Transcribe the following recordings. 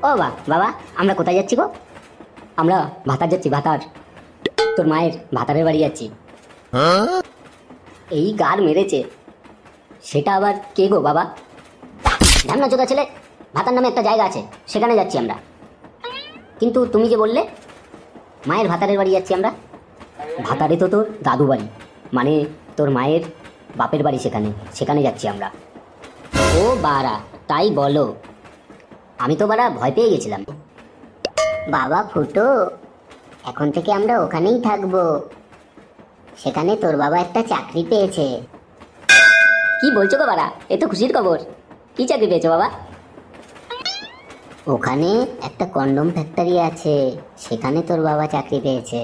ও বাবা, আমরা কোথায় যাচ্ছি গো? আমরা ভাতার যাচ্ছি, ভাতার। তোর মায়ের ভাতারের বাড়ি যাচ্ছি। এই গার মেরেছে, সেটা আবার কে গো বাবা? ঢ্যামনা চোদা ছেলে, ভাতার নামে একটা জায়গা আছে, সেখানে যাচ্ছি আমরা। কিন্তু তুমি যে বললে মায়ের ভাতারের বাড়ি যাচ্ছি আমরা। ভাতারে তো তোর দাদু বাড়ি, মানে তোর মায়ের বাপের বাড়ি, সেখানে যাচ্ছি আমরা। ও বাড়া, তাই বলো? আমি তো বাড়া ভয় পেয়ে গেছিলাম। বাবা ফুটো, এখন থেকে আমরা ওখানেই থাকবো। সেখানে তোর বাবা একটা চাকরি পেয়েছে। কি বলছো গো বাড়া? এ তো খুশির খবর। কি চাকরি পেয়েছো বাবা? ওখানে একটা কন্ডম ফ্যাক্টরি আছে, সেখানে তোর বাবা চাকরি পেয়েছে।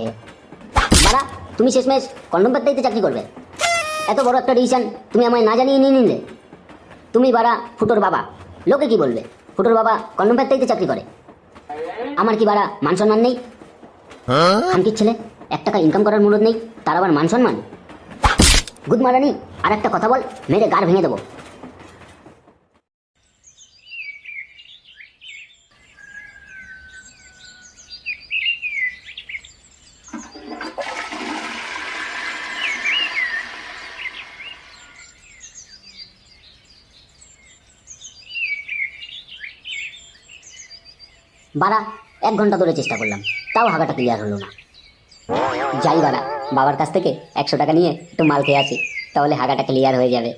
বাড়া, তুমি শেষমেশ কন্ডম ফ্যাক্টরিতে চাকরি করবে? এত বড় একটা ডিসিশন তুমি আমায় না জানিয়ে নিয়ে নিলে। তুমি বাড়া ফুটোর বাবা, লোকে কি বলবে? ফুটোর বাবা কন্ডম ফ্যাক্টরিতে চাকরি করে। আমার কি বাড়া মান সম্মান নেই? খানকির ছেলে, 1 টাকা ইনকাম করার মুরদ নেই, তার আবার মান সম্মান? গুড মারানি, আর একটা কথা বল, মেরে গাড় ভেঙে দেবো। বাড়া 1 ঘন্টা ধরে চেষ্টা করলাম, তাও হাগাটা ক্লিয়ার হলো না। যাই বাড়া, বাবার কাছ থেকে 100 টাকা নিয়ে একটু মাল খেয়ে আসি, তাহলে হাগাটা ক্লিয়ার হয়ে যাবে।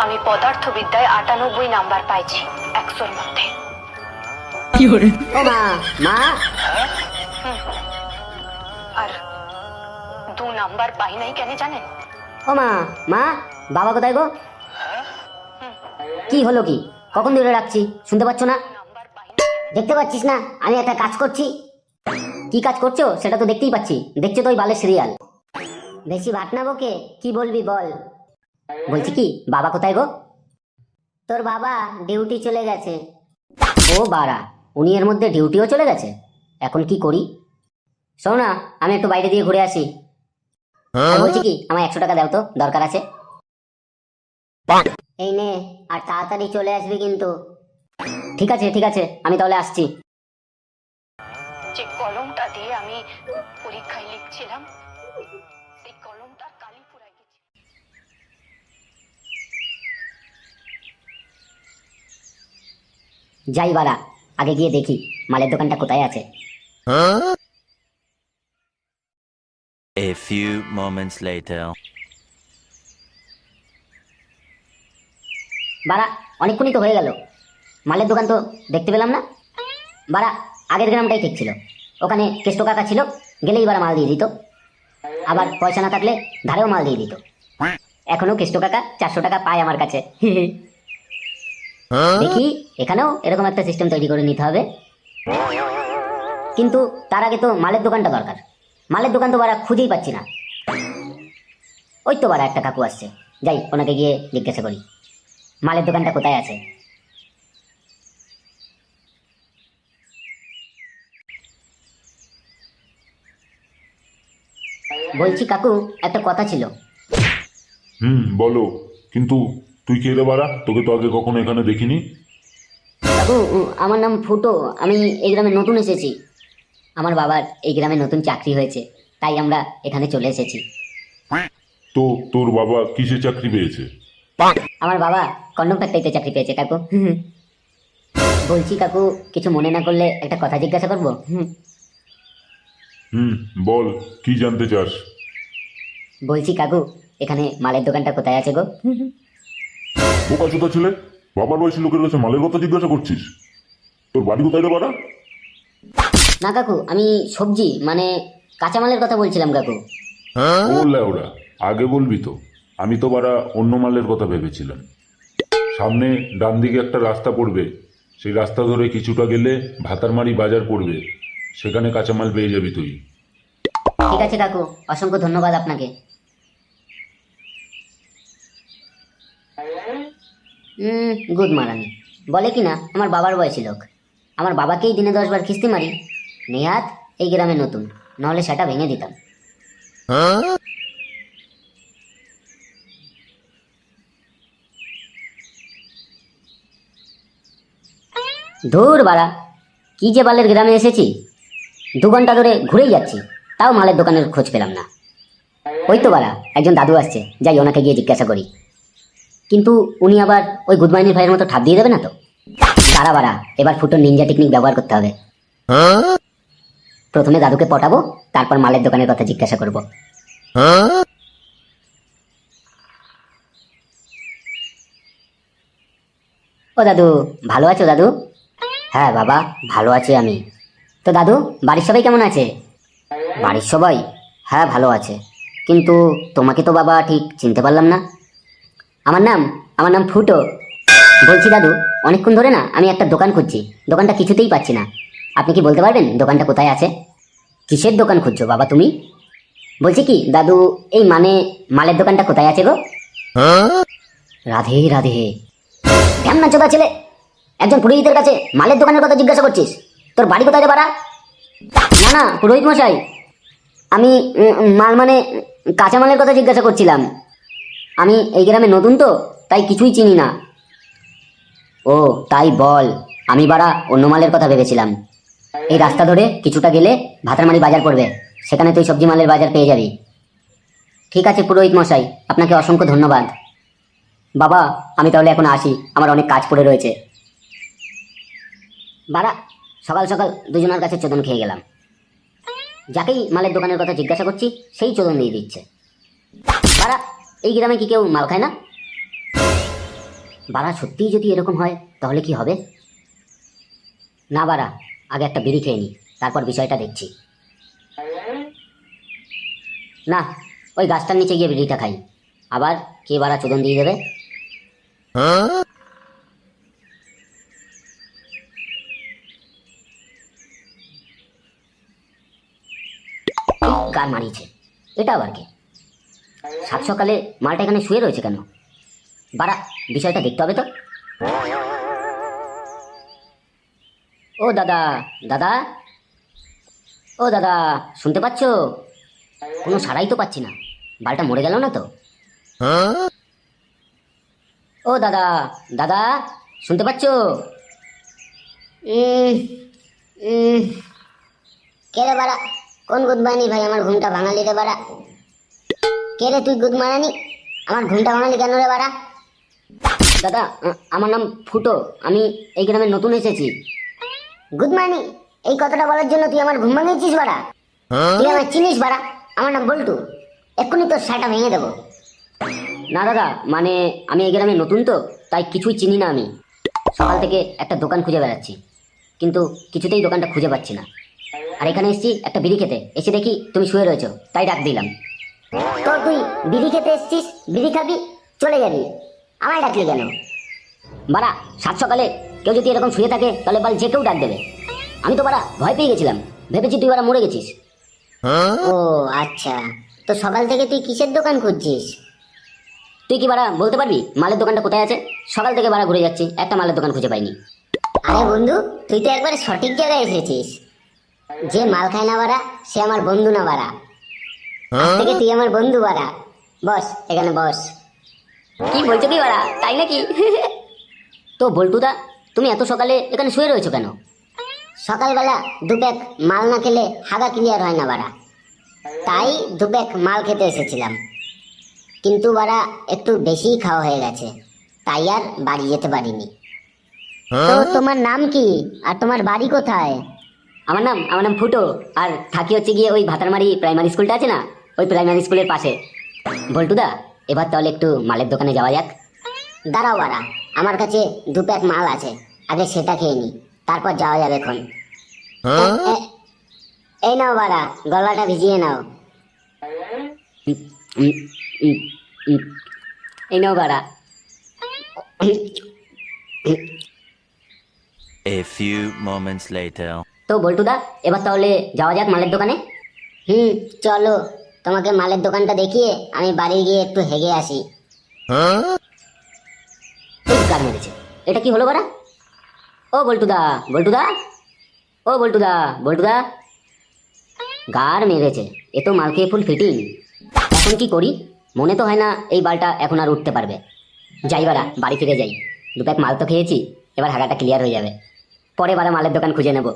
আমি পদার্থবিদ্যায় 98 নাম্বার পাইছি 100-র মধ্যে। ও মা, আর 2 নাম্বার পাই নাই কেন জানেন? ও মা, বাবা কোথায় গো? কি হলো কি? কখন ধরে রাখছি, শুনতে পাচ্ছ না? নাম্বার পাই নাই কেন? দেখতে পাচ্ছিস না আমি একটা কাজ করছি? কি কাজ করছো সেটা তো দেখতেই পাচ্ছি, দেখছো তো ওই বালের সিরিয়াল। বেশি ভাট না বকে, কি বলবি বল। বলছি কি, বাবা কোথায় গো? তোর বাবা ডিউটি চলে গেছে। ও বাড়া, উনি এর মধ্যে ডিউটিও চলে গেছে? এখন কি করি? শোনো না, আমি একটু বাইরে দিয়ে ঘুরে আসি। আর বলছি কি, আমায় 100 টাকা দাও তো, দরকার আছে। এই নে, আর তাড়াতাড়ি চলে আসবি কিন্তু। ঠিক আছে, আমি তাহলে আসছি। যে কলমটা দিয়ে আমি পরীক্ষায় লিখছিলাম, সেই কলমটা কালি পুরাই গেছে। যাই বাড়া, আগে গিয়ে দেখি মালের দোকানটা কোথায় আছে। A few moments later. বাড়া, অনেকক্ষণই তো হয়ে গেল, মালের দোকান তো দেখতে পেলাম না। বাড়া, আগের গ্রামটাই ঠিক ছিল, ওখানে কেষ্ট কাকা ছিল, গেলেই বাড়া মাল দিয়ে দিত। আবার পয়সা না থাকলে ধারেও মাল দিয়ে দিত। এখনো কেষ্ট কাকা 400 টাকা পায় আমার কাছে। দেখি এখানেও এরকম একটা সিস্টেম তৈরি করে নিতে হবে। কিন্তু তার আগে তো মালের দোকানটা দরকার। মালের দোকান তো বাড়া খুঁজেই পাচ্ছি না। ওই তো বাড়া একটা কাকু আসছে, যাই ওনাকে গিয়ে জিজ্ঞাসা করি মালের দোকানটা কোথায় আছে। বলছি কাকু, একটা কথা ছিল। বলো। কিন্তু তুই কে রে বাড়া? তোকে তো আগে কখনো এখানে দেখিনি। কাকু, আমার নাম ফুটো, আমি এই গ্রামে নতুন এসেছি। আমার বাবার এই গ্রামে নতুন চাকরি হয়েছে, তাই আমরা এখানে চলে এসেছি। তো তোর বাবা কিসে চাকরি পেয়েছে? আমার বাবা কন্ডম ফ্যাক্টরিতে চাকরি পেয়েছে কাকু। বলছি কাকু, কিছু মনে না করলে একটা কথা জিজ্ঞাসা করবো? বল, কি জানতে চাস? বলছি কাকু, এখানে মালের দোকানটা কোথায় আছে গো? বোকা চোদা ছেলে, বাবার বয়সী লোকের কাছে মালের কথা জিজ্ঞাসা করছিস? তোর বাড়ি কোথায় রে বাড়া? না কাকু, আমি সবজি মানে কাঁচামালের কথা বলছিলাম কাকু। ও ল্যাওড়া, আগে বলবি তো। আমি তো বাড়া অন্য মালের কথা ভেবেছিলাম। সামনে ডান দিকে একটা রাস্তা পড়বে, সেই রাস্তা ধরে কিছুটা গেলে ভাতারমারি বাজার পড়বে, সেখানে কাঁচামাল পেয়ে যাবি তুই। ঠিক আছে কাকু, অসংখ্য ধন্যবাদ আপনাকে। গুড মারানি, বলে কি না আমার বাবার বয়সী লোক। আমার বাবাকেই দিনে 10 বার কিস্তি মারি, নেহাত এই গ্রামে নতুন, নাহলে সেটা ভেঙে দিতাম। ধুর বাড়া, কি যে বালের গ্রামে এসেছি, 2 ঘন্টা ধরে ঘুরেই যাচ্ছি, তাও মালের দোকানের খোঁজ পেলাম না। ওই তো বাড়া, একজন দাদু আসছে, যাই ওনাকে গিয়ে জিজ্ঞাসা করি। কিন্তু উনি আবার ওই গুদমাইনির ভাইয়ের মতো ঠাপ দিয়ে দেবে না তো? দাঁড়া বাড়া, এবার ফুটোর নিনজা টেকনিক ব্যবহার করতে হবে। প্রথমে দাদুকে পটাবো, তারপর মালের দোকানের কথা জিজ্ঞাসা করব। ও দাদু, ভালো আছো দাদু? হ্যাঁ বাবা, ভালো আছি আমি। তো দাদু, বাড়ির সবাই কেমন আছে? বাড়ির সবাই হ্যাঁ ভালো আছে, কিন্তু তোমাকে তো বাবা ঠিক চিনতে পারলাম না। আমার নাম ফুটো। বলছি দাদু, অনেকক্ষণ ধরে না আমি একটা দোকান খুঁজছি, দোকানটা কিছুতেই পাচ্ছি না। আপনি কি বলতে পারবেন দোকানটা কোথায় আছে? কিসের দোকান খুঁজছো বাবা তুমি? বলছি কি দাদু, এই মালের দোকানটা কোথায় আছে গো? রাধে রাধে। ঢ্যামনা চোদা ছেলে, একজন পুরোহিতের কাছে মালের দোকানের কথা জিজ্ঞাসা করছিস? তোর বাড়ি কোথায় রে বাড়া? না না পুরোহিত মশাই, আমি মাল কাঁচামালের কথা জিজ্ঞাসা করছিলাম। আমি এই গ্রামে নতুন তো, তাই কিছুই চিনি না। ও তাই বল, আমি বাড়া অন্য মালের কথা ভেবেছিলাম। এই রাস্তা ধরে কিছুটা গেলে ভাতারমারি বাজার পড়বে, সেখানে তুই সবজি মালের বাজার পেয়ে যাবি। ঠিক আছে পুরোহিত মশাই, আপনাকে অসংখ্য ধন্যবাদ। বাবা আমি তাহলে এখন আসি, আমার অনেক কাজ পড়ে রয়েছে। বাড়া, সকাল সকাল দুজনের কাছে চোদন খেয়ে গেলাম। যাকেই মালের দোকানের কথা জিজ্ঞাসা করছি সেই চোদন দিয়ে দিচ্ছে। বাড়া, এই গ্রামে কি কেউ মাল খায় না? বাড়া, সত্যিই যদি এরকম হয় তাহলে কি হবে? না বাড়া, আগে একটা বিড়ি খেয়ে নি, তারপর বিষয়টা দেখছি। না, ওই গাছটার নিচে গিয়ে বিড়িটা খাই, আবার কে বাড়া চোদন দিয়ে দেবে। কার মারিয়েছে এটা আবার কে? সাত সকালে মালটা এখানে শুয়ে রয়েছে কেন? বাড়া, বিষয়টা দেখতে হবে তো। ও দাদা, দাদা, ও দাদা, শুনতে পাচ্ছ? কোনো সাড়াই তো পাচ্ছি না, বালটা মরে গেল না তো? ও দাদা, দাদা, শুনতে পাচ্ছ? কে রে বাড়া, কোন গুদমারানি ভাই আমার ঘুমটা ভাঙালি রে বাড়া? কে রে তুই গুদমারানি, আমার ঘুমটা ভাঙালি কেন রে বাড়া? দাদা, আমার নাম ফুটো, আমি এই গ্রামে নতুন এসেছি। গুদমারানি, এই কথাটা বলার জন্য তুই আমার ঘুম ভাঙিয়েছিস বাড়া? তুই আমার চিনিস বাড়া? আমার নাম বল্টু, এক্ষুনি তোর শাটা ভেঙে দেবো। না দাদা, আমি এই গ্রামে নতুন তো, তাই কিছুই চিনি না। আমি সকাল থেকে একটা দোকান খুঁজে বেড়াচ্ছি, কিন্তু কিছুতেই দোকানটা খুঁজে পাচ্ছি না। আর এখানে এসেছি একটা বিড়ি খেতে, এসে দেখি তুমি শুয়ে রয়েছো, তাই ডাক দিলাম। তো তুই বিড়ি খেতে এসেছিস, বিড়ি খাবি, চলে যাবি, আমায় ডাকলি কেন? বাড়া, সাত সকালে কেউ যদি এরকম শুয়ে থাকে তাহলে বাল যে কেউ ডাক দেবে। আমি তো বাড়া ভয় পেয়ে গেছিলাম, ভেবেছি তুই বাড়া মরে গেছিস। ও আচ্ছা, তো সকাল থেকে তুই কিসের দোকান খুঁজছিস? তুই কি বাড়া বলতে পারবি মালের দোকানটা কোথায় আছে? সকাল থেকে বাড়া ঘুরে যাচ্ছি, একটা মালের দোকান খুঁজে পাইনি। আরে বন্ধু, তুই তো একবারে সঠিক জায়গায় এসেছিস। যে মাল খায় না বাড়া, সে আমার বন্ধু না বাড়া। আজ থেকে তুই আমার বন্ধু বাড়া। বস, এখানে বস। কি বলছো কি বাড়া, তাই নাকি? তো বল্টুদা, তুমি এত সকালে এখানে শুয়ে রয়েছো কেন? সকালবেলা দুপ্যাক মাল না খেলে হাগা ক্লিয়ার হয় না বাড়া, তাই দুপ্যাক মাল খেতে এসেছিলাম। কিন্তু বাড়া একটু বেশিই খাওয়া হয়ে গেছে, তাই আর বাড়ি যেতে পারিনি। তো তোমার নাম কি আর তোমার বাড়ি কোথায়? আমার নাম ফুটো, আর থাকি হচ্ছে গিয়ে ওই ভাতারমারি প্রাইমারি স্কুলটা আছে না, ওই প্রাইমারি স্কুলের পাশে। বল্টুদা, এবার তাহলে একটু মালের দোকানে যাওয়া যাক। দাঁড়াও বাড়া, আমার কাছে দুপ্যাক মাল আছে, আগে সেটা খেয়ে নি, তারপর যাওয়া যাবে এখন। এই নাও বাড়া, গলাটা ভিজিয়ে নাও। এই নাও বাড়া। A few moments later. তো বল্টুদা, এবার তাহলে যাওয়া যাক মালের দোকানে। চলো, তোমাকে মালের দোকানটা দেখিয়ে আমি বাড়ি গিয়ে একটু হেগে আসি। গান মেরেছে, এটা কি হলো বাড়া? ও বল্টুদা, বল্টুদা, ও বল্টুদা, বল্টুদা, গার মেরেছে, এ তো মাল খেয়ে ফুল ফিটিং। এখন কি করি? মনে তো হয় না এই বালটা এখন আর উঠতে পারবে। যাই বাড়া, বাড়ি ফিরে যাই, দুপ্যাক মাল তো খেয়েছি, এবার হাগাটা ক্লিয়ার হয়ে যাবে। পরে বারে মালের দোকান খুঁজে নেব